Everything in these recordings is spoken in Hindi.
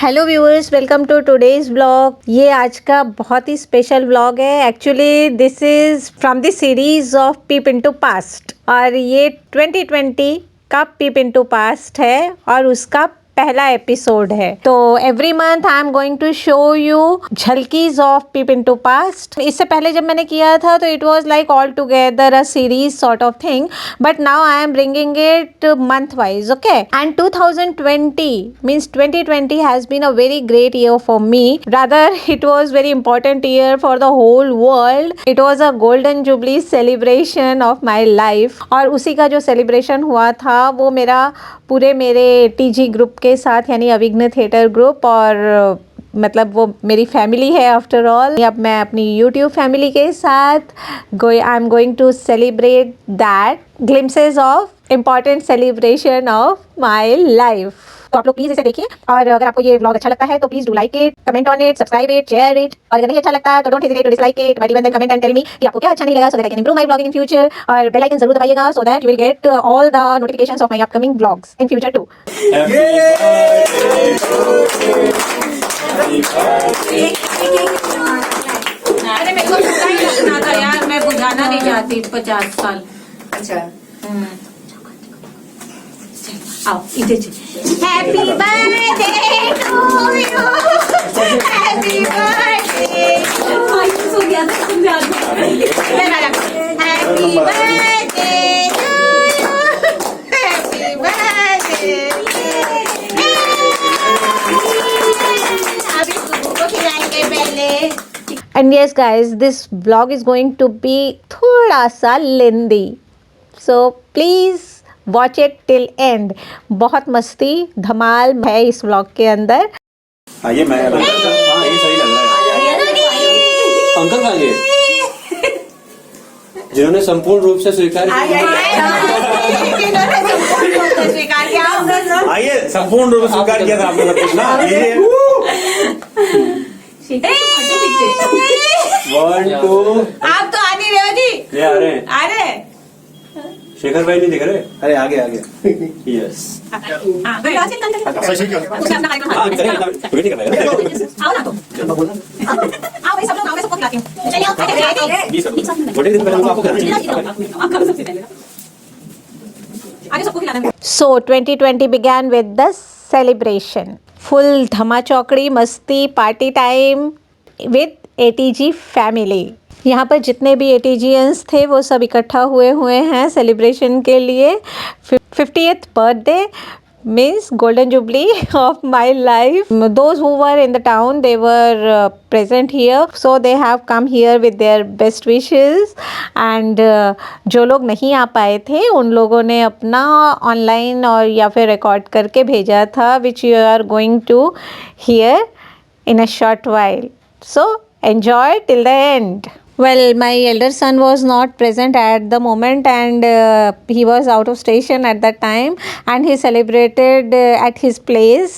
Hello viewers, welcome to today's blog. ये आज का बहुत ही स्पेशल ब्लॉग है। Actually this is from the series of peep into past और ये 2020 का पीप इनटू पास्ट है और उसका पहला एपिसोड है। तो every month I am going to show you झलकीज ऑफ पीप इनटू पास्ट। इससे पहले जब मैंने किया था तो it was like all together a series sort of thing, but now I am bringing it month wise. Okay, and 2020 means 2020 has been a very great year for me. Rather, it was very important year for the whole world. It was a golden jubilee celebration of my life. और उसी का जो celebration हुआ था वो मेरे टीजी ग्रुप के साथ, यानी अविघ्न थिएटर ग्रुप, और मतलब वो मेरी फैमिली है आफ्टर ऑल। अब मैं अपनी यूट्यूब फैमिली के साथ I am going to celebrate that glimpses of important celebration of my life. तो आप लोग प्लीज इसे देखिए, और अगर आपको ये व्लॉग अच्छा लगता है तो please do like it, comment on it, subscribe it, share it, और अगर नहीं अच्छा लगता है तो don't hesitate to dislike it, but even then comment and tell me कि आपको क्या अच्छा नहीं लगा, so that I can improve my blogging in future. और बेल आइकन जरूर दबाइएगा so that you will get all the notifications of my upcoming vlogs in future too. अरे मेरे को बुरा ही लगना था यार, मैं बुझाना नहीं चाहती 50 साल। अच्छा आओ इधर चल। Happy birthday to you, happy birthday सो गया था तुम याद happy birthday to you, happy birthday. अभी सुबह खिलाएंगे पहले। And yes guys, this vlog is going to be थोड़ा सा लेंदी, so please watch it till end। बहुत मस्ती धमाल है इस vlog के अंदर। ये मैं हाँ ये सही लग रहा है। अंकल कहाँ गए जिन्होंने संपूर्ण रूप से स्वीकार किया? आइए, संपूर्ण रूप से स्वीकार किया था आपने सब कुछ ना। वन टू आप तो आ नहीं रहे हो जी। ये आ रहे हैं। आ रहे हैं। शेखर भाई नहीं दिख रहे? अरे आगे आगे यस आओ ना तो। आओ भाई, सब लोग आओ, मैं सबको खिलाती हूँ। चलिए आओ। छोटे दिन पहले आपको आप कब सबसे पहले आगे सबको खिलाना है। So 2020 began with the celebration, full धमा चौकड़ी मस्ती party time with ATG family। यहाँ पर जितने भी ATGians थे वो सब इकट्ठा हुए हैं सेलिब्रेशन के लिए। 50th birthday means golden jubilee of my life. Those who were in the town, they were present here, so they have come here with their best wishes, and जो लोग नहीं आ पाए थे उन लोगों ने अपना ऑनलाइन और या फिर रिकॉर्ड करके भेजा था, which you are going to hear in a short while, so enjoy till the end. Well, my elder son was not present at the moment, and he was out of station at that time, and he celebrated at his place.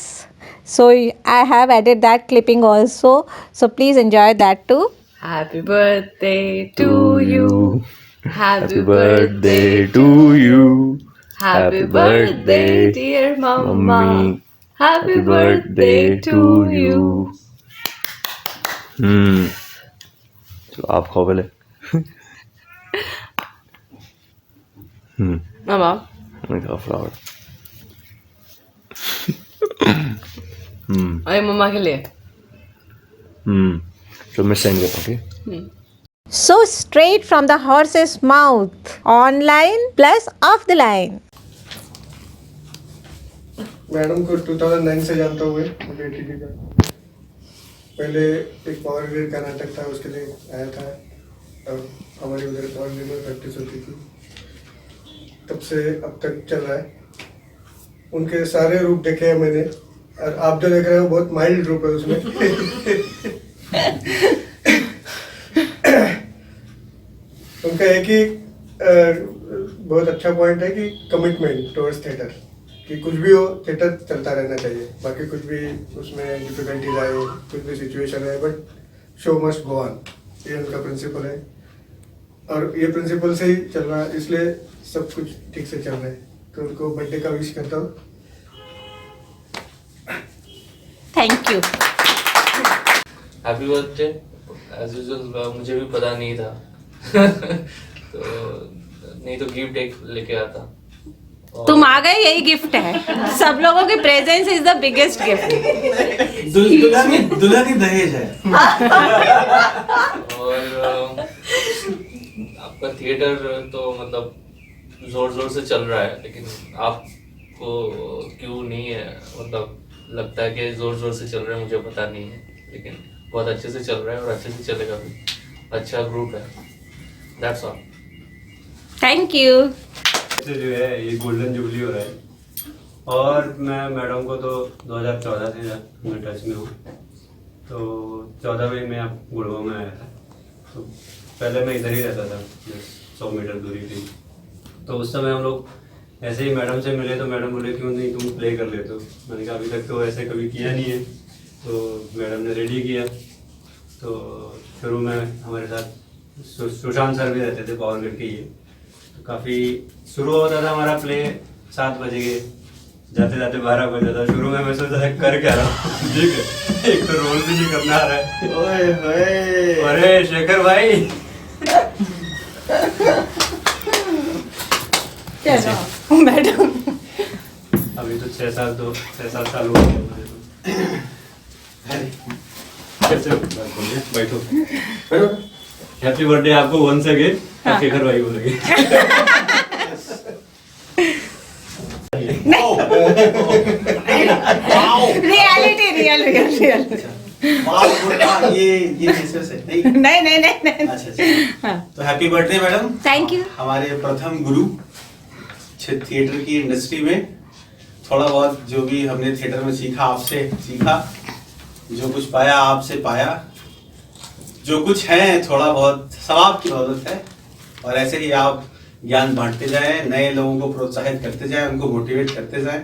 So I have added that clipping also. So please enjoy that too. Happy birthday to you. Happy birthday to you. Happy birthday dear mama. Happy birthday to you. चलो आप खाओ पहले। Mama. मैं खाओ फ्लावर। अरे मम्मा के लिए। तो मैं सेंड करता हूँ। Okay So straight from the horse's mouth, online plus off the line. Madam को 2009 से जानता हूँ बेटी का। पहले एक पावर ग्रिड का नाटक था, उसके लिए आया था और हमारी उधर पावर ग्रिड में प्रैक्टिस होती थी। तब से अब तक चल रहा है। उनके सारे रूप देखे हैं मैंने, और आप जो देख रहे हो बहुत माइल्ड रूप है उसमें। उनका एक ही बहुत अच्छा पॉइंट है कि कमिटमेंट टुवर्ड्स थिएटर, कि कुछ भी हो थिएटर चलता रहना चाहिए। बाकी कुछ भी उसमें डिफिकल्टीज आए, कुछ भी सिचुएशन है, but show must go on, ये उनका प्रिंसिपल है और ये प्रिंसिपल से ही चल रहा है, इसलिए सब कुछ ठीक से चल रहा है। तो उनको बर्थडे का विश करता हूँ। Thank you. Happy birthday. As usual मुझे भी पता नहीं था तो नहीं तो गिफ्ट एक लेके आता। और तुम आ गए, यही गिफ्ट है। सब लोगों की presence is the biggest gift. दुल्हन ही दहेज है। और आपका थिएटर तो मतलब जोर जोर से चल रहा है, लेकिन आपको क्यों नहीं है मतलब लगता है कि जोर जोर से चल रहा है, मुझे पता नहीं है, लेकिन बहुत अच्छे से चल रहा है और अच्छे से चलेगा भी। अच्छा ग्रुप है, दैट्स ऑल। Thank you. जो है ये गोल्डन जुबली हो रहा है और मैं मैडम को तो 2014 से मैं टच में हूँ। तो 14 में मैं गुड़गांव में आया था, तो पहले मैं इधर ही रहता था, 100 मीटर दूरी पे। तो उस समय हम लोग ऐसे ही मैडम से मिले तो मैडम बोले क्यों नहीं तुम प्ले कर लेते हो। मैंने कहा अभी तक तो ऐसे कभी किया नहीं है, तो मैडम ने रेडी किया। तो शुरू में हमारे साथ सुशांत सर भी रहते थे, पावरगढ़ के ये। तो काफ़ी शुरू होता था हमारा प्ले 7 बजे के, जाते जाते 12 बजे था। शुरू में मैं सोचा था कर क्या रहा हूँ, ठीक है, एक तो रोल भी नहीं करना आ रहा है। ओए होए। अरे शेखर भाई चलो मैडम। अभी तो 6 साल हो गए मुझे तो। कैसे हो? बैठो। हैप्पी बर्थडे आपको वंस अगेन। शेखर भाई बोलेंगे। रियल। ये बिजनेस है नहीं? नहीं। अच्छा। तो happy birthday madam. Thank you. हमारे प्रथम गुरु थिएटर की इंडस्ट्री में। थोड़ा बहुत जो भी हमने थिएटर में सीखा आपसे सीखा, जो कुछ पाया आपसे पाया, जो कुछ है थोड़ा बहुत सब आपकी बदौलत है। और ऐसे ही आप ज्ञान बांटते जाएं, नए लोगों को प्रोत्साहित करते जाएं, उनको मोटिवेट करते जाएं।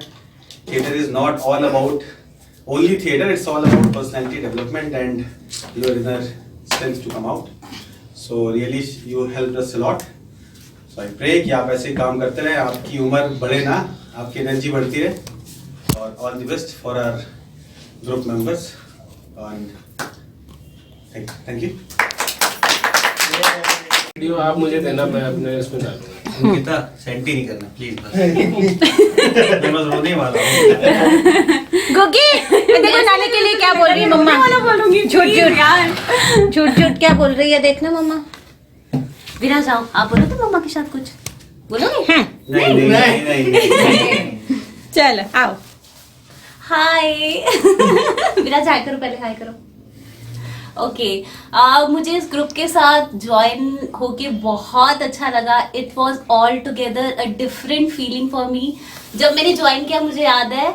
Theatre is not all about only theatre, it's all about personality development and your inner strength to come out. So really you help us a lot. So I pray कि आप ऐसे काम करते रहें, आपकी उम्र बढ़े ना, आपकी एनर्जी बढ़ती रहे। और all the best for our group members and thank you. Video आप मुझे देना, मैं अपने इसमें डालूंगा। कितना सेंटी नहीं करना प्लीज, बस मैं बस रोने वाला हूँ। गुग्गी देखो नानी के लिए क्या बोल रही है मम्मा। बोलूंगी झूठ क्या बोल रही है, देखना मम्मा। विराज जाओ, आप बोलो तो मम्मा के साथ कुछ बोलोगे? हाँ। नहीं। चलो आओ। हाय। विराज हाय करो, पहले हाय करो। ओके मुझे इस ग्रुप के साथ ज्वाइन होके बहुत अच्छा लगा। It was all together a different feeling for me. जब मैंने ज्वाइन किया मुझे याद है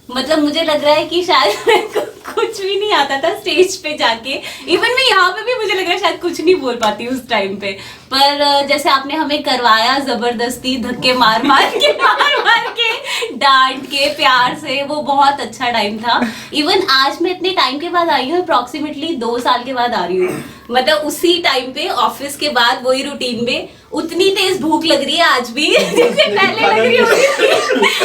मतलब मुझे लग रहा है कि शायद मेरे को कुछ भी नहीं आता था स्टेज पे जाके। इवन मैं यहाँ पे भी मुझे लग रहा है शायद कुछ नहीं बोल पाती उस टाइम पे। पर जैसे आपने हमें करवाया जबरदस्ती, धक्के मार के डांट के प्यार से, वो बहुत अच्छा टाइम था। इवन आज मैं इतने टाइम के बाद आई हूँ, अप्रोक्सीमेटली 2 साल के बाद आ रही हूँ। मतलब उसी टाइम पे ऑफिस के बाद वही रूटीन में उतनी तेज भूख लग रही है आज भी जैसे पहले लग रही होती।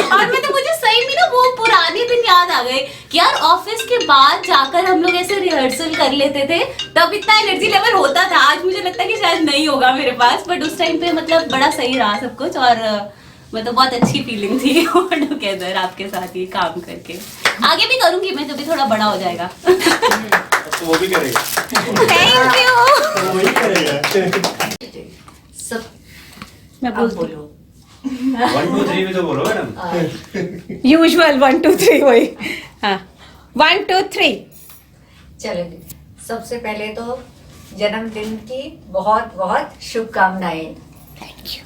और मतलब मुझे सही में ना वो पुराने दिन याद आ गए कि यार ऑफिस के बाद जाकर हम लोग ऐसे रिहर्सल कर लेते थे, तब इतना एनर्जी लेवल होता था। आज मुझे लगता है कि शायद नहीं होगा मेरे पास, बट उस टाइम पे मतलब बड़ा सही रहा सब कुछ। और मतलब बहुत अच्छी फीलिंग थी टुगेदर आपके साथ ये काम करके। आगे भी करूंगी मैं जब भी थोड़ा बड़ा हो जाएगा। तो वो भी करेगा। Thank you. वो ही करेगा। सब मैं बोलो 1 2 3 भी तो बोलो मैडम। यूजुअल 1 2 3 वही। हाँ 1 2 3। चलेंगे। सबसे पहले तो जन्मदिन की बहुत बहुत शुभकामनाएं। Thank you.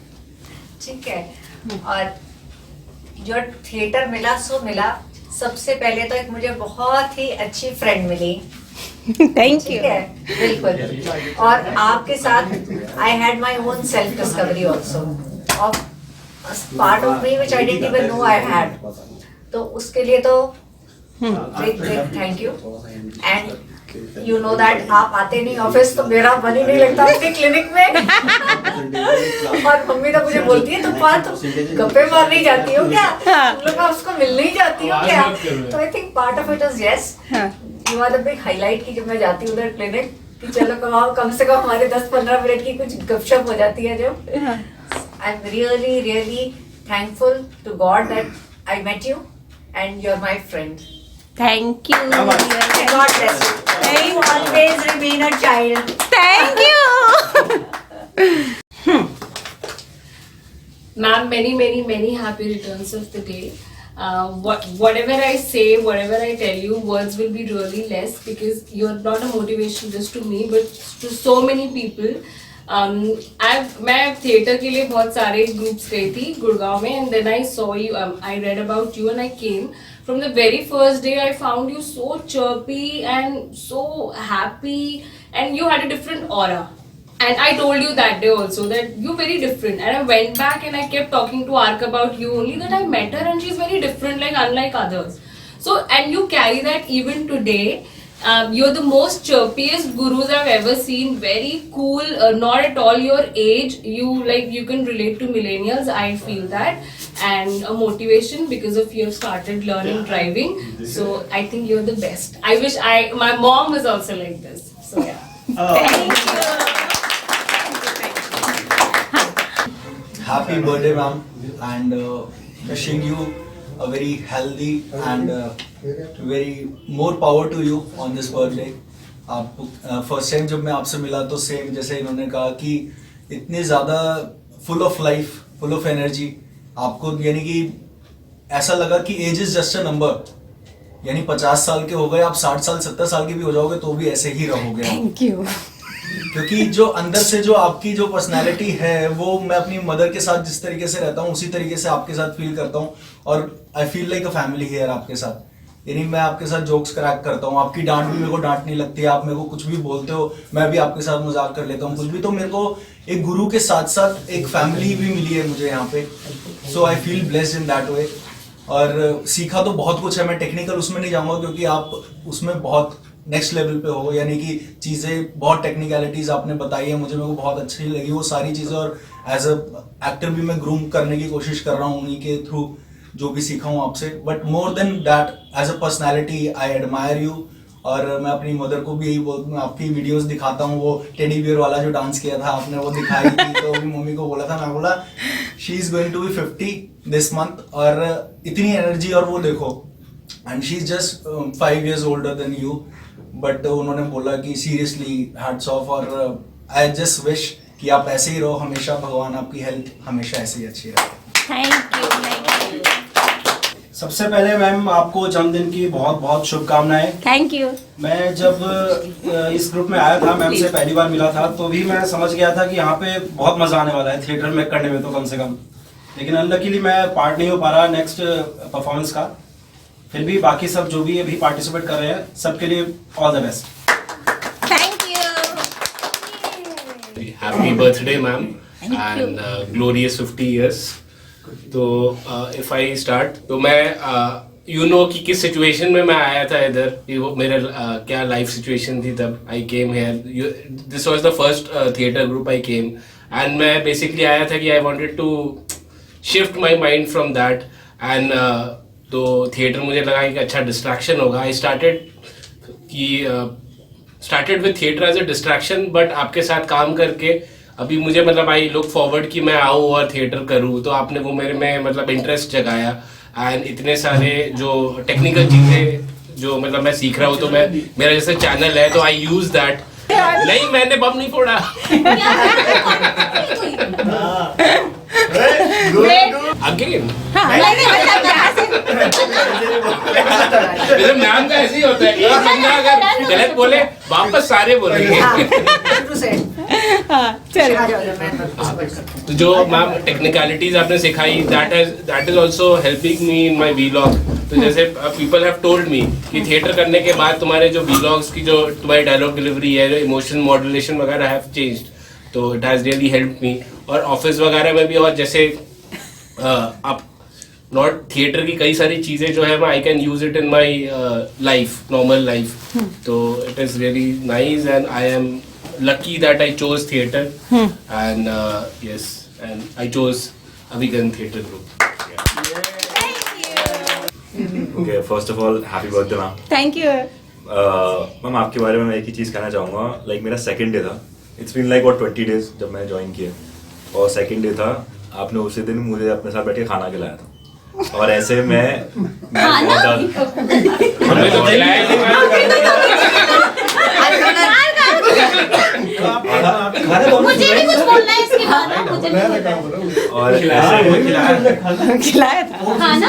ठीक है। और जो थिएटर मिला सो मिला। सबसे पहले तो एक मुझे बहुत ही अच्छी फ्रेंड मिली। थैंक ठीक यू। है, बिल्कुल। और आपके साथ I had my own self discovery also of part of me which I didn't even know I had. तो उसके लिए तो big thank you and you know that आप आते नहीं ऑफिस तो मेरा मन ही नहीं लगता अपने क्लिनिक में और मम्मी तो मुझे बोलती है तुम बात गप्पे मारने जाती हो क्या, तुम लोग उसको मिलने ही जाती हो क्या. तो I think part of it is yes, you are the big highlight की जब मैं जाती हूँ उधर क्लिनिक कि चलो कम से कम हमारे 10-15 मिनट की कुछ गपशप हो जाती है जो. I am really really thankful to God that I met you and you are my friend. Thank you. God bless you. You always remain a child. Thank you. Ma'am, many happy returns of the day. Whatever I say, whatever I tell you, words will be really less because you're not a motivation just to me, but to so many people. मैं थिएटर के लिए बहुत सारे ग्रुप्स गई थी गुड़गांव में and then I saw you, I read about you and I came. From the very first day I found you so chirpy and so happy and you had a different aura. And I told you that day also that you're very different. And I went back and I kept talking to Ark about you only that I met her and she's very different, like unlike others. So, and you carry that even today. You're the most chirpiest gurus I've ever seen. Very cool, not at all your age. You can relate to millennials. I feel that, and a motivation because of you have started learning driving. So I think you're the best. I wish my mom was also like this. So yeah. Thank you. Happy birthday, ma'am, and wishing you a very healthy and very more power to you on this birthday. आप फर्स्ट टाइम जब मैं आपसे मिला तो सेम जैसे इन्होंने कहा कि इतने ज़्यादा full of life, full of energy आपको, यानी कि ऐसा लगा कि age is just a number. यानी 50 साल के हो गए, आप 60 साल 70 साल के भी हो जाओगे तो भी ऐसे ही रहोगे. Thank you. क्योंकि जो अंदर से जो आपकी जो पर्सनालिटी है वो मैं अपनी मदर के साथ जिस तरीके से रहता हूँ उसी तरीके से आपके साथ फील करता हूँ. और I feel like a family here आपके साथ. यानी मैं आपके साथ जोक्स क्रैक करता हूँ, आपकी डांट भी मेरे को डांट नहीं लगती है, आप मेरे को कुछ भी बोलते हो मैं भी आपके साथ मजाक कर लेता हूँ कुछ भी. तो मेरे को एक गुरु के साथ साथ एक फैमिली भी मिली है मुझे यहाँ पे. So I feel blessed in that way. और सीखा तो बहुत कुछ है, मैं टेक्निकल उसमें नहीं जाऊँगा क्योंकि आप उसमें बहुत नेक्स्ट लेवल पे हो. यानी कि चीज़ें बहुत टेक्निकलिटीज आपने बताई है मुझे, मेरे को बहुत अच्छी लगी वो सारी चीज़ें. और एज अ एक्टर भी मैं ग्रूम करने की कोशिश कर रहा हूँ उन्हीं के थ्रू जो भी सीखा हूँ आपसे. But more than that as a personality I admire you. और मैं अपनी मदर को भी यही मैं आपकी वीडियोस दिखाता हूँ. वो टेडी बियर वाला जो डांस किया था आपने वो दिखाई थी तो भी मम्मी को बोला था, मैं बोला she is going to be 50 this month. और इतनी एनर्जी, और वो देखो and she is just 5 years older than you. But उन्होंने बोला कि सीरियसली हैट्स ऑफ. और आई जस्ट विश कि आप ऐसे ही रहो हमेशा, भगवान आपकी हेल्थ हमेशा ऐसे ही अच्छी रहे. Thank you. सबसे पहले मैम आपको जन्मदिन की बहुत बहुत शुभकामनाएं. Thank you. मैं जब इस ग्रुप में आया था, मैम से पहली बार मिला था तो भी मैं समझ गया था कि यहाँ पे बहुत मजा आने वाला है थिएटर में करने में तो कम से कम. लेकिन अनलकीली मैं पार्ट नहीं हो पा रहा नेक्स्ट परफॉर्मेंस का. फिर भी बाकी सब जो भी अभी पार्टिसिपेट कर रहे हैं सबके लिए all the best. Thank you. Happy birthday ma'am and glorious 50 years. तो इफ आई स्टार्ट तो मैं यू नो कि किस सिचुएशन में मैं आया था इधर. मेरा क्या लाइफ सिचुएशन थी तब I came here. This was the first theatre group I came and मैं बेसिकली आया था कि I wanted to shift my mind from that. And तो थिएटर मुझे लगा कि अच्छा डिस्ट्रैक्शन होगा. I started with theatre as a distraction. But आपके साथ काम करके अभी मुझे मतलब आई लुक फॉरवर्ड कि मैं आऊँ और थिएटर करूँ. तो आपने वो मेरे में मतलब इंटरेस्ट जगाया. एंड इतने सारे जो टेक्निकल चीज़ें जो मतलब मैं सीख रहा हूँ तो मैं मेरा जैसे चैनल है तो आई यूज़ दैट. नहीं मैंने बम नहीं फोड़ा. अगेन नाम का ऐसे ही होता है. एक बंदा अगर गलत बोले वापस सारे बोलेंगे. तो जो मैम टेक्निकलिटीज आपने सिखाई that is also helping me in my vlog. तो जैसे पीपल हैव टोल्ड मी कि थिएटर करने के बाद तुम्हारे जो वीलॉग्स की जो तुम्हारी डायलॉग डिलीवरी है, जो इमोशन मॉड्यूलेशन वगैरह हैव चेंज्ड. तो it has really helped me. और ऑफिस वगैरह में भी, और जैसे आप नॉट थिएटर की कई सारी चीजें जो है I can use it in my life, normal life. तो it is really nice and I am lucky that I chose theatre and yes and I chose Abhigan theatre group. Okay, first of all, happy birthday ma'am. Thank you. Ma'am आपके बारे में मैं एक ही चीज़ कहना चाहूँगा. लाइक मेरा सेकंड डे था. It's been like what 20 days जब मैंने ज्वाइन किया, और सेकंड डे था. आपने उसी दिन मुझे अपने साथ बैठ के खाना खिलाया था, और ऐसे मैं बहुत मुझे भी कुछ बोलना है इसके बाद. मुझे भी और खिलाया था खाना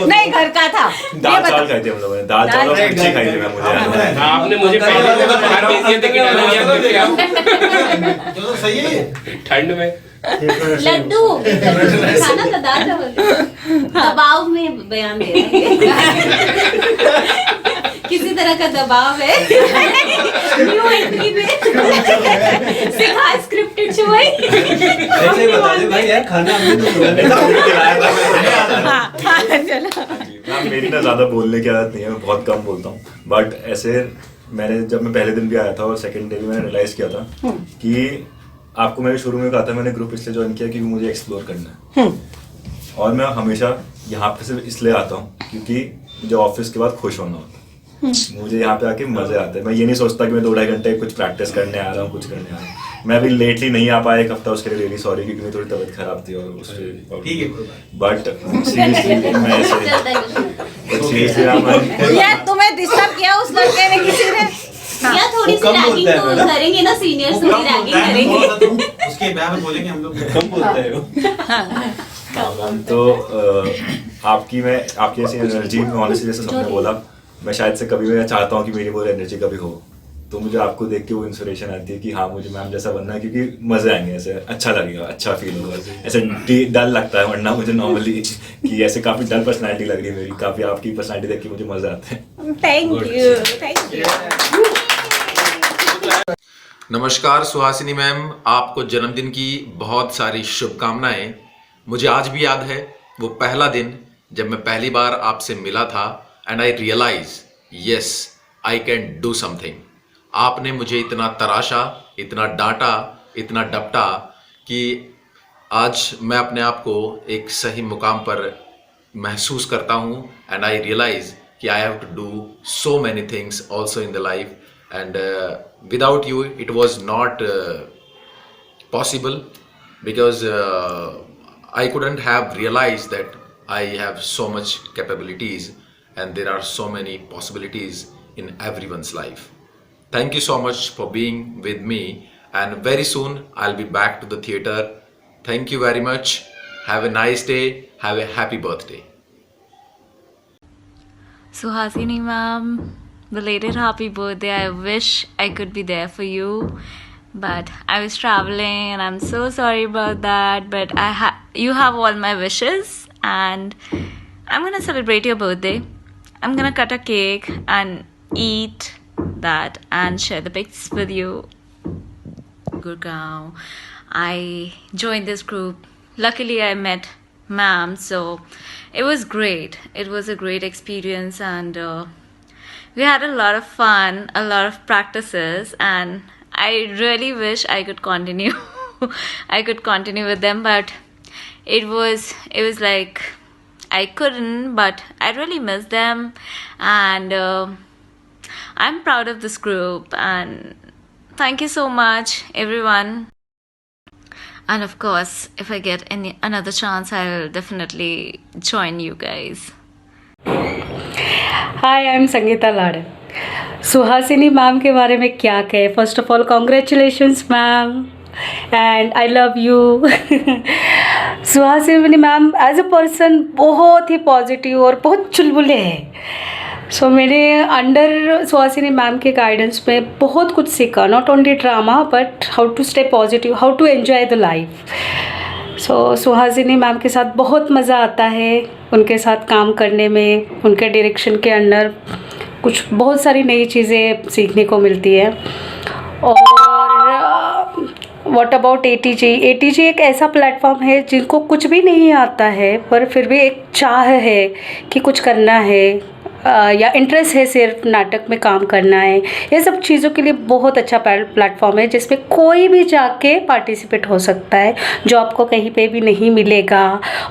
नहीं, घर का था. दाल चावल खाई थी हम लोगों ने. दाल चावल और मिर्ची खाई थी मैम. मुझे आपने मुझे पहले तो बाहर भेज दिया था कि डाला दिया तो सही है ठंड में. लड्डू खाना था, दाल चावल. दबाव में बयान दे रहा है. किसी तरह का दबाव है न्यू एंट्री में. सिखा स्क्रिप्टेड शो है. ऐसे बता दे भाई यार, खाना हमने तो मैम मेरी ना ज़्यादा बोलने की आदत नहीं है, मैं बहुत कम बोलता हूँ. बट ऐसे जब मैं पहले दिन भी आया था और सेकंड डे भी मैंने रियलाइज किया था कि आपको मैंने शुरू में कहा था, मैंने ग्रुप इसलिए ज्वाइन किया क्योंकि मुझे एक्सप्लोर करना है. और मैं हमेशा यहाँ पे सिर्फ इसलिए आता हूँ क्योंकि मुझे ऑफिस के बाद खुश होना होता है. मुझे यहाँ पे आके मजे आते हैं. मैं ये नहीं सोचता कि मैं 2-2.5 घंटे कुछ प्रैक्टिस करने आ रहा हूँ, कुछ करने आ रहा हूँ. मैं अभी लेटली नहीं आ पाया एक हफ्ता, उसके लिए रियली सॉरी क्योंकि मेरी थोड़ी तबीयत खराब थी और उससे ठीक है. बट सीरियसली मैं सीरियसली यार तुम्हें डिस्टर्ब किया उस लड़के ने किसी ने. या थोड़ी सी रैगिंग तो करेंगे ना, सीनियर्स थोड़ी रैगिंग करेंगे. उसके ब्याह में बोलेंगे हम लोग. कम बोलते हो. तो आपकी ऐसी एनर्जी में ऑनेस्टली जैसे सबने बोला, मैं शायद से कभी मैं चाहता हूँ कि मेरी वो एनर्जी कभी हो. तो मुझे आपको देख के वो इंस्पिरेशन आती है कि हाँ मुझे मैम जैसा बनना है, क्योंकि मजे आएंगे, ऐसे अच्छा लगेगा, अच्छा फील होगा. ऐसे डल लगता है वरना मुझे नॉर्मली कि ऐसे काफी डल पर्सनैलिटी लग रही है मेरी. काफी आपकी पर्सनैलिटी देख के मुझे मजे आते हैं. Thank you. नमस्कार सुहासिनी मैम, आपको जन्मदिन की बहुत सारी शुभकामनाएं. मुझे आज भी याद है वो पहला दिन जब मैं पहली बार आपसे मिला था and I realise yes I can do something. आपने मुझे इतना तराशा, इतना डांटा, इतना डपटा कि आज मैं अपने आप को एक सही मुकाम पर महसूस करता हूँ. एंड आई रियलाइज कि I have to do so many things also in the life. And without you it was not possible because I couldn't have realized that I have so much capabilities and there are so many possibilities in everyone's life. Thank you so much for being with me, and very soon I'll be back to the theater. Thank you very much. Have a nice day. Have a happy birthday. Suhasini ma'am, belated happy birthday. I wish I could be there for you. But I was traveling and I'm so sorry about that. But you have all my wishes and I'm gonna celebrate your birthday. I'm gonna cut a cake and eat that and share the pics with you. Gurgaon. I joined this group. Luckily I met ma'am, so it was great. It was a great experience and we had a lot of fun, a lot of practices, and I really wish I could continue. I could continue with them, but it was like I couldn't, but I really miss them, and I'm proud of this group, and thank you so much everyone. And of course, if I get another chance, I'll definitely join you guys. Hi, I'm Sangeeta Lade. Suhasini ma'am के बारे में क्या कहे. First of all congratulations ma'am and I love you. Suhasini ma'am as a person बहुत ही पॉजिटिव और बहुत चुलबुले हैं. सो मैंने अंडर सुहासिनी मैम के गाइडेंस में बहुत कुछ सीखा. Not only drama but how to stay positive, how to enjoy the life. So Suhasini ma'am के साथ बहुत मज़ा आता है उनके साथ काम करने में. उनके डायरेक्शन के अंडर कुछ बहुत सारी नई चीज़ें सीखने को मिलती है. और व्हाट अबाउट ATG? ATG एक ऐसा प्लेटफॉर्म है जिनको कुछ भी नहीं आता है पर फिर भी एक चाह है कि कुछ करना है, या इंटरेस्ट है सिर्फ नाटक में काम करना है, ये सब चीज़ों के लिए बहुत अच्छा प्लेटफॉर्म है जिसपे कोई भी जाके पार्टिसिपेट हो सकता है, जो आपको कहीं पे भी नहीं मिलेगा।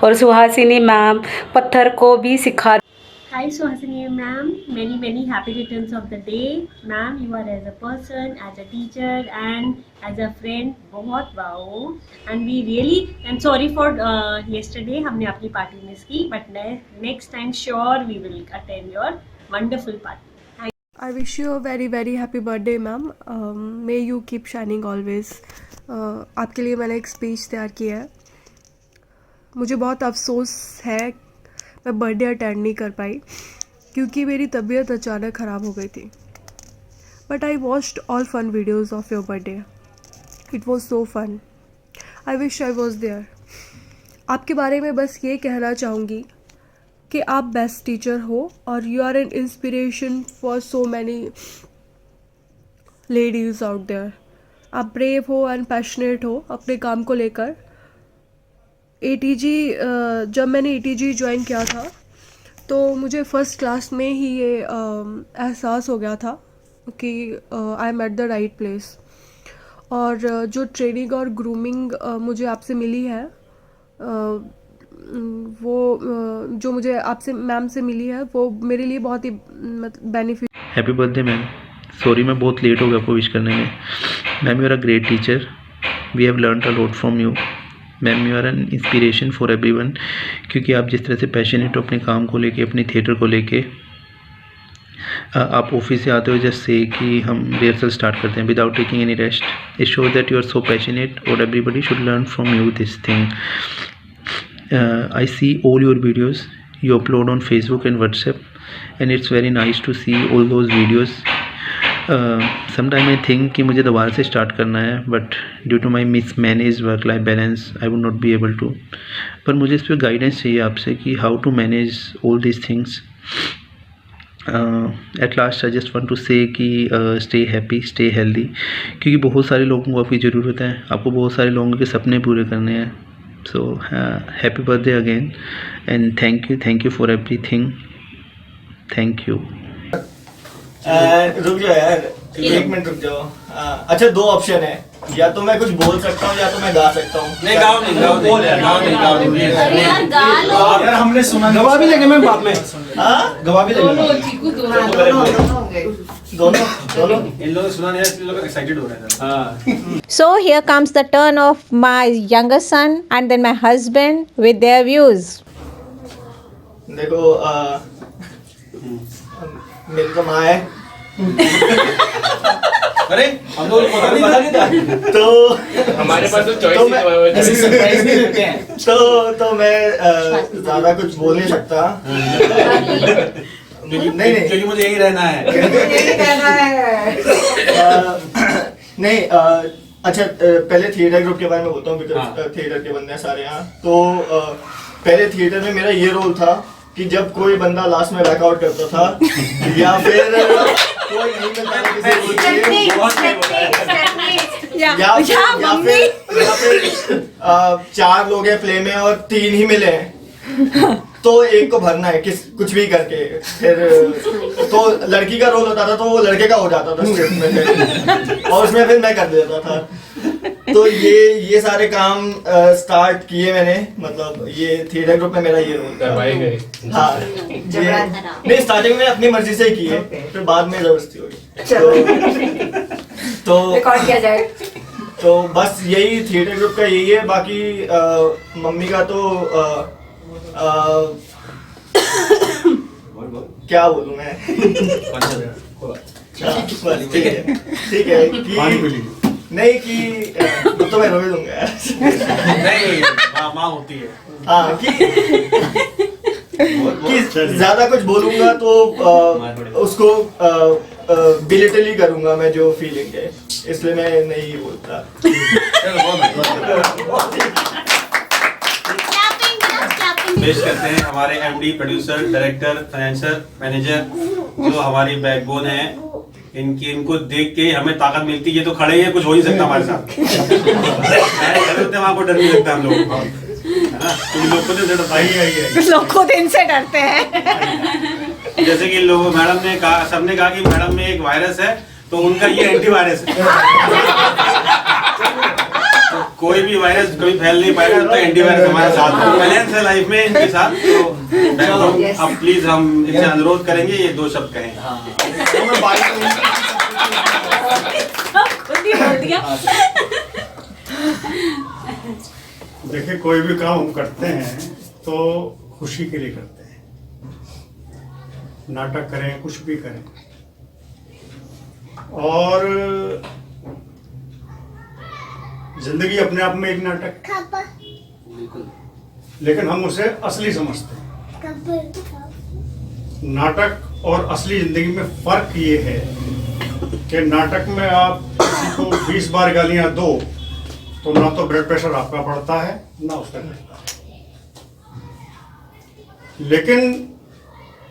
और सुहासिनी मैम पत्थर को भी सिखा। Hi Suhasini ma'am, many happy returns of the day. Ma'am, you are as a person, as a teacher and as a friend बहुत wow. And we really, I'm sorry for yesterday हमने अपनी पार्टी मिस की, but next time sure we will attend your wonderful party. I wish you a very happy birthday ma'am. May you keep shining always. आपके लिए मैंने एक स्पीच तैयार किया है। मुझे बहुत अफसोस है मैं बर्थडे अटेंड नहीं कर पाई क्योंकि मेरी तबीयत अचानक ख़राब हो गई थी। But I watched all fun videos of your birthday, it was so fun. I wish I was there. आपके बारे में बस ये कहना चाहूँगी कि आप बेस्ट टीचर हो और you are an inspiration for so many ladies out there. आप ब्रेव हो एंड पैशनेट हो अपने काम को लेकर। ATG जब मैंने ATG ज्वाइन किया था तो मुझे फ़र्स्ट क्लास में ही ये एहसास हो गया था कि I am at the right place. और जो ट्रेनिंग और ग्रूमिंग मुझे आपसे मिली है वो जो मुझे आपसे मैम से मिली है वो मेरे लिए बहुत ही benefit. Happy birthday ma'am. Sorry मैं बहुत लेट हो गया आपको विश करने में। Ma'am you are a great teacher, we have learned a lot from you. Ma'am you are an inspiration for everyone, क्योंकि आप जिस तरह से पैशनेट हो अपने काम को लेके, अपने थिएटर को लेके। आप ऑफिस से आते हो जस्ट से कि हम रिहर्सल स्टार्ट करते हैं without taking any rest. It shows that you are so passionate और everybody should learn from you this thing. I see all your videos you upload on Facebook and WhatsApp, and it's very nice to see all those videos. Sometime I think कि मुझे दोबारा से स्टार्ट करना है, but due to my mismanaged work life balance I would not be able to. पर मुझे इस पर गाइडेंस चाहिए आपसे कि how to manage all these things. At last I just want to say कि stay happy, stay healthy, क्योंकि बहुत सारे लोगों को आपकी ज़रूरत है, आपको बहुत सारे लोगों के सपने पूरे करने हैं. So happy birthday again and thank you for everything. Thank you. रुक जाओ यार, एक मिनट रुक जाओ। अच्छा, दो ऑप्शन है, या तो मैं कुछ बोल सकता हूँ या तो मैं गा सकता हूँ। नहीं, गाओ नहीं। अरे यार गा लो। यार हमने सुना, गवा भी लेंगे मैम बाद में। गवा भी लेंगे दोनों। इन लोगों ने सुना नहीं, इसलिए लोग एक्साइटेड हो रहे हैं। So here comes the turn of my younger son and then my husband with their views. देखो मेरी तो माँ है। अरे हम लोग पता नहीं था। तो हमारे पास तो चॉइस ऐसे सरप्राइज नहीं देते हैं। तो मैं ज्यादा कुछ बोल नहीं सकता। नहीं क्योंकि मुझे यही रहना है। नहीं, अच्छा पहले थिएटर ग्रुप के बारे में बोलता हूँ, बिकॉज थिएटर के बंदे हैं सारे यहाँ। तो पहले थिएटर में मेरा ये रोल था कि जब कोई बंदा लास्ट में बैकआउट करता था या फिर कोई नहीं मिलता था या फिर 4 लोग हैं प्ले में और 3 ही मिले हैं, तो एक को भरना है कुछ भी करके। फिर तो लड़की का रोल होता था तो वो लड़के का हो जाता था स्क्रिप्ट में, और उसमें फिर मैं कर देता था। तो ये सारे काम स्टार्ट किए मैंने, मतलब ये थिएटर ग्रुप में मेरा ये रोल था। हाँ, नहीं स्टार्टिंग में अपनी मर्जी से ही किए, फिर बाद में जबरदस्ती हो गई। तो रिकॉर्ड किया जाए। तो बस यही थिएटर ग्रुप का यही है। बाकी मम्मी का तो क्या बोलूं मैं। ठीक है कि नहीं कि तो मैं रोई दूंगा यार। नहीं, माँ होती है। हाँ कि ज्यादा कुछ बोलूंगा तो उसको बिलिटली करूंगा मैं, जो फीलिंग है, इसलिए मैं नहीं बोलता। पेश करते हैं हमारे MD, producer, director, financer, manager, जो हमारी बैकबोन है, इनको देख के हमें ताकत मिलती है। ये तो खड़े ही है, कुछ हो ही सकता हमारे साथ। वहां को डर नहीं लगता हम लोग को, है ना? कुछ लोग को तो कुछ लोग खुद इनसे डरते हैं। जैसे कि लोग मैडम ने कहा, सबने कहा कि मैडम में एक वायरस है, तो उनका ये एंटीवायरस है। तो कोई भी वायरस कभी फैल नहीं पाएगा, तो एंटीवायरस हमारे साथ है, बैलेंस है लाइफ में इनके साथ। तो अब प्लीज हम इनसे अनुरोध करेंगे ये 2 शब्द कहें। देखिए, कोई भी काम हम करते हैं तो खुशी के लिए करते हैं। नाटक करें, कुछ भी करें, और जिंदगी अपने आप में एक नाटक, लेकिन हम उसे असली समझते हैं। नाटक और असली जिंदगी में फर्क ये है कि नाटक में आप किसी को 20 बार गालियां दो तो ना तो ब्लड प्रेशर आपका बढ़ता है, ना उसका घटता है। लेकिन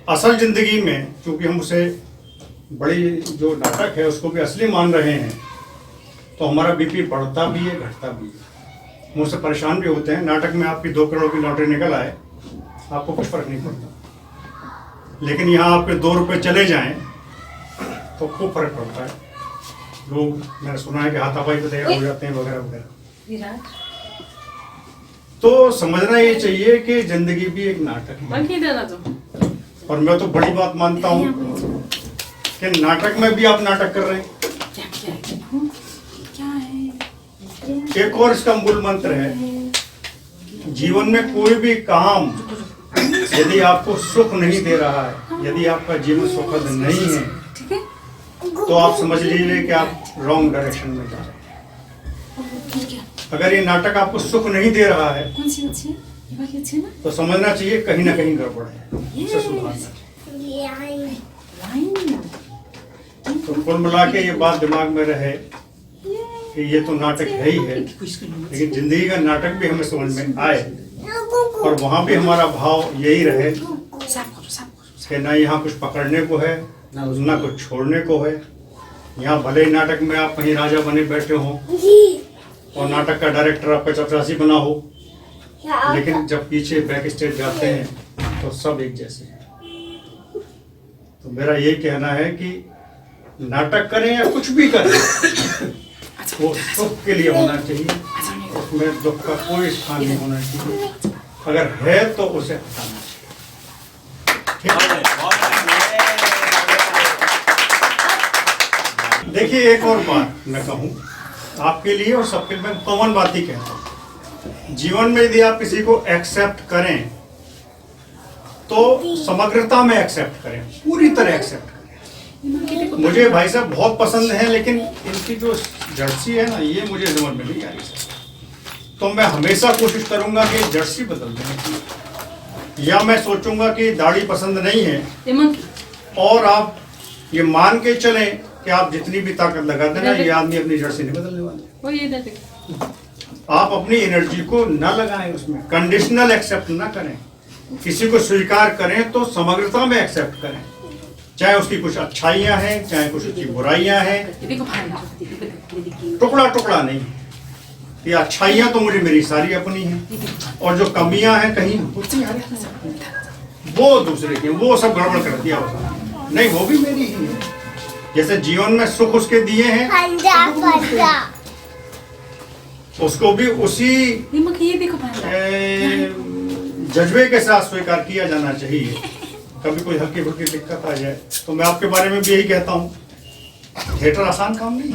असल जिंदगी में क्योंकि हम उसे बड़ी जो नाटक है उसको भी असली मान रहे हैं, तो हमारा बीपी बढ़ता भी है, घटता भी है, हम उससे परेशान भी होते हैं। नाटक में आपकी 2 करोड़ की लॉटरी निकल आए, आपको कुछ फर्क नहीं पड़ता, लेकिन यहाँ आपके 2 रुपए चले जाएं तो खूब फर्क पड़ता है। लोग, मैंने सुना है कि हाथापाई पे तैयार हो जाते हैं वगैरह वगैरह। तो समझना ये चाहिए कि जिंदगी भी एक नाटक है। और मैं तो बड़ी बात मानता हूँ कि नाटक में भी आप नाटक कर रहे हैं। एक और इसका मूल मंत्र है, जीवन में कोई भी काम यदि आपको सुख नहीं दे रहा है, यदि आपका जीवन सुखद नहीं है, तो आप समझ लीजिए कि आप रॉन्ग डायरेक्शन में जा रहे हैं। अगर ये नाटक आपको सुख नहीं दे रहा है तो समझना चाहिए कहीं ना कहीं गड़बड़ है, उसे सुधारना चाहिए। तो कुल मिला के ये बात दिमाग में रहे कि ये तो नाटक है ही है, लेकिन जिंदगी का नाटक भी हमें समझ में आए, और वहाँ भी हमारा भाव यही रहे कि ना यहाँ कुछ पकड़ने को है, ना कुछ छोड़ने को है। यहाँ भले ही नाटक में आप कहीं राजा बने बैठे हो और नाटक का डायरेक्टर आपका चपरासी बना हो, लेकिन जब पीछे बैक स्टेज जाते हैं तो सब एक जैसे हैं। तो मेरा ये कहना है कि नाटक करें या कुछ भी करें, वो सुख के लिए होना चाहिए, उसमें दुख का कोई स्थान नहीं होना चाहिए। अगर है तो उसे हटाना चाहिए। देखिए, एक और बात मैं कहूँ आपके लिए और सबके लिए, मैं कॉमन बात ही कहता हूँ। जीवन में यदि आप किसी को एक्सेप्ट करें तो समग्रता में एक्सेप्ट करें, पूरी तरह एक्सेप्ट करें। मुझे भाई साहब बहुत पसंद है, लेकिन इनकी जो जर्सी है ना, ये मुझे समझ में नहीं आ रही सर। तो मैं हमेशा कोशिश करूंगा कि जर्सी बदल दें, या मैं सोचूंगा कि दाढ़ी पसंद नहीं है, और आप ये मान के चलें कि आप जितनी भी ताकत लगा देना, ये आदमी अपनी जर्सी नहीं बदलने वाले। आप अपनी एनर्जी को न लगाएं, उसमें कंडीशनल एक्सेप्ट ना करें। किसी को स्वीकार करें तो समग्रता में एक्सेप्ट करें, चाहे उसकी कुछ अच्छाइयां हैं, चाहे कुछ उसकी बुराइयां हैं, टुकड़ा टुकड़ा नहीं। ये अच्छाइयां तो मुझे मेरी सारी अपनी हैं, और जो कमियां हैं कहीं वो दूसरे की, वो सब गड़बड़ कर दिया नहीं, वो भी मेरी ही है। जैसे जीवन में सुख उसके दिए हैं, उसको भी उसी जज्बे के साथ स्वीकार किया जाना चाहिए। कभी कोई हल्की फुल्की दिक्कत आ जाए तो मैं आपके बारे में भी यही कहता हूँ, थिएटर आसान काम नहीं।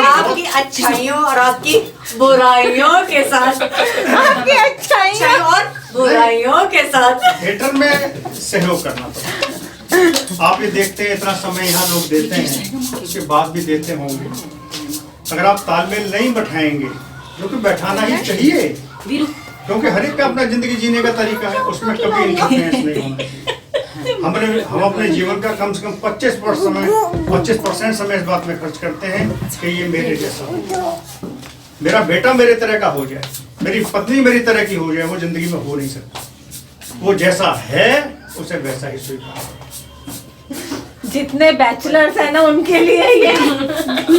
आपकी अच्छाइयों और आपकी बुराइयों के साथ, आपकी अच्छाइयों और बुराइयों के साथ थिएटर में सहयोग करना पड़ता। आप ये देखते हैं, इतना समय यहाँ लोग देते हैं, उसके बाद भी देते होंगे। अगर आप तालमेल नहीं बैठाएंगे, जो कि बैठाना ही चाहिए, क्योंकि हर एक का अपना जिंदगी जीने का तरीका है, उसमें कभी इंटरफेरेंस नहीं होना चाहिए। हम अपने जीवन का कम से कम 25% समय इस बात में खर्च करते हैं कि ये मेरे जैसा हो, मेरा बेटा मेरे तरह का हो जाए, मेरी पत्नी मेरी तरह की हो जाए, वो जिंदगी में हो नहीं सकता। वो जैसा है उसे वैसा ही स्वीकार। जितने बैचलर्स हैं ना उनके लिए ये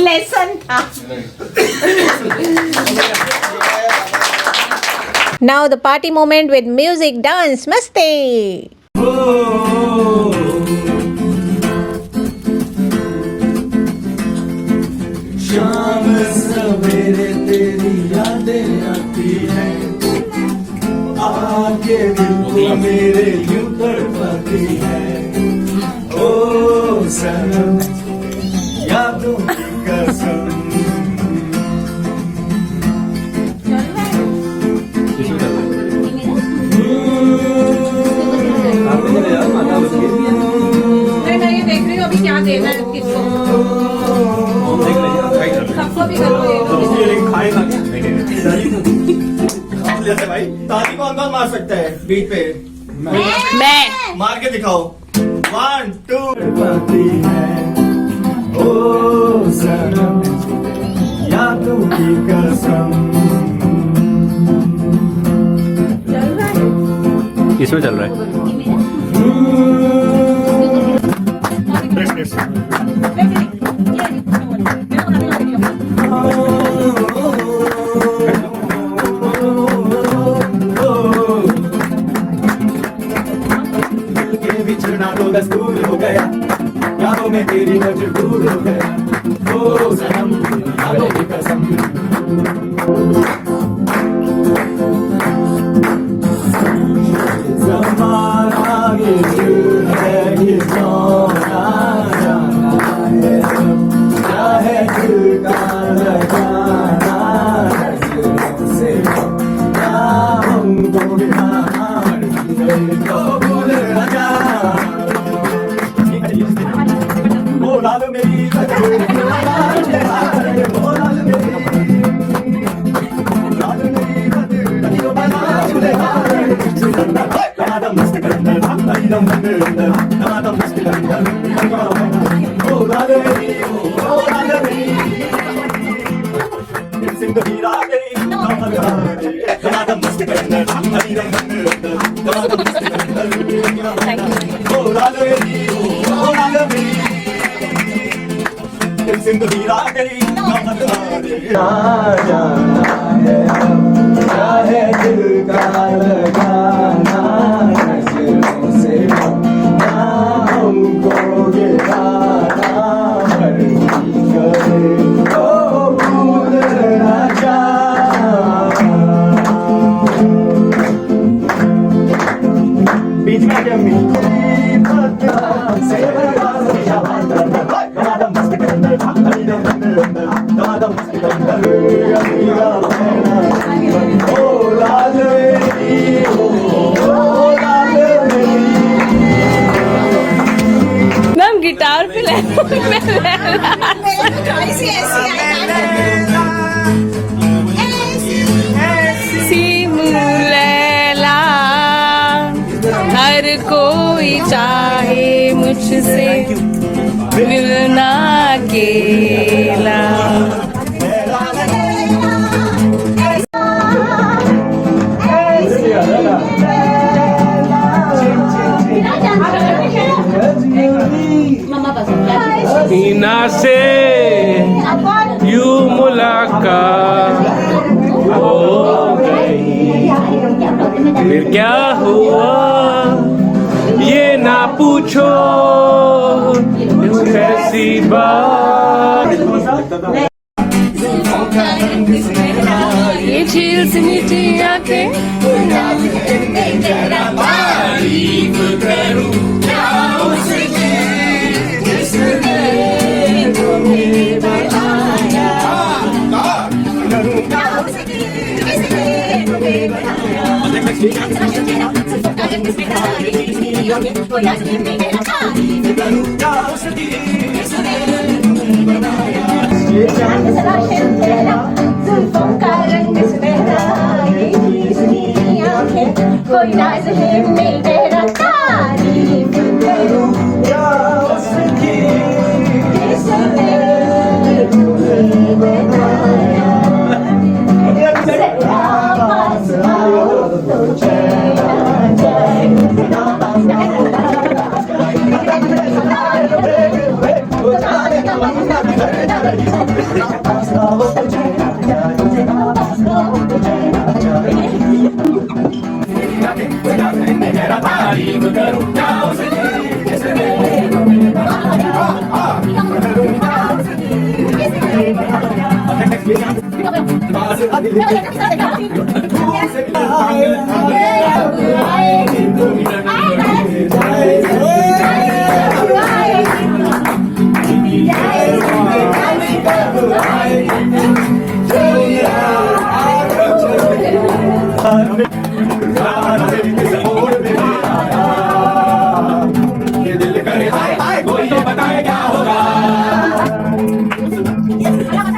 लेसन था। Now the party moment with music, dance, masti. शाम सवेरे तेरी यादें आती हैं, आके दिल को मेरे यूं तड़पाती है। ओ सनम यादों की कसम। मैं ये देख रही हूँ अभी क्या देना है किसको। सबको भी करो जैसे भाई ताली कौन कौन मार सकता है बीट पे? मैं मार के दिखाओ। 1 2 पाती है। ओ सनम यादों की कसम। इसमें चल रहा है। बिछड़ना तो दस्तूर हो गया, यादों में तेरी मजबूर हो गया। ओ सनम यादों की कसम। ज़माना ये दिल है कि सोना जाना है, चाहे दिल का लगाना है से क्या हमको बिहार तो भूल न जा। वो लाल मेरी चाहे दिल का लगाना नजरों से ना हमको गिराना करे तो भूल न जा। बीच में क्या मैम गिटार पे ले लैला हर कोई चाहे मुझसे मिलना अकेला। हीना से यूं मुलाकात हो गई, फिर क्या हुआ ये ना पूछो, कैसी बात। ये झील से मीठी आंखें तारीफ करूं क्या उसकी जिसने तुम्हें बताया। क्या उसकी जिसने तुम्हें बताया। जुल्फों का रंग सुनहरा, ये सुनी आंखें, कोई राज है मेरा, तारीफ करूं क्या उसकी जिसने तुम्हें बताया।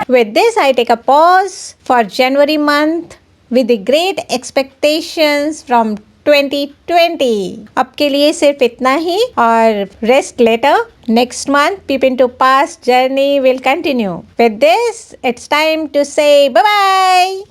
With this, I take a pause for January month with the great expectations from 2020. अब के लिए सिर्फ इतना ही और rest later. Next month, Peep into Past journey will continue. With this, it's time to say bye-bye.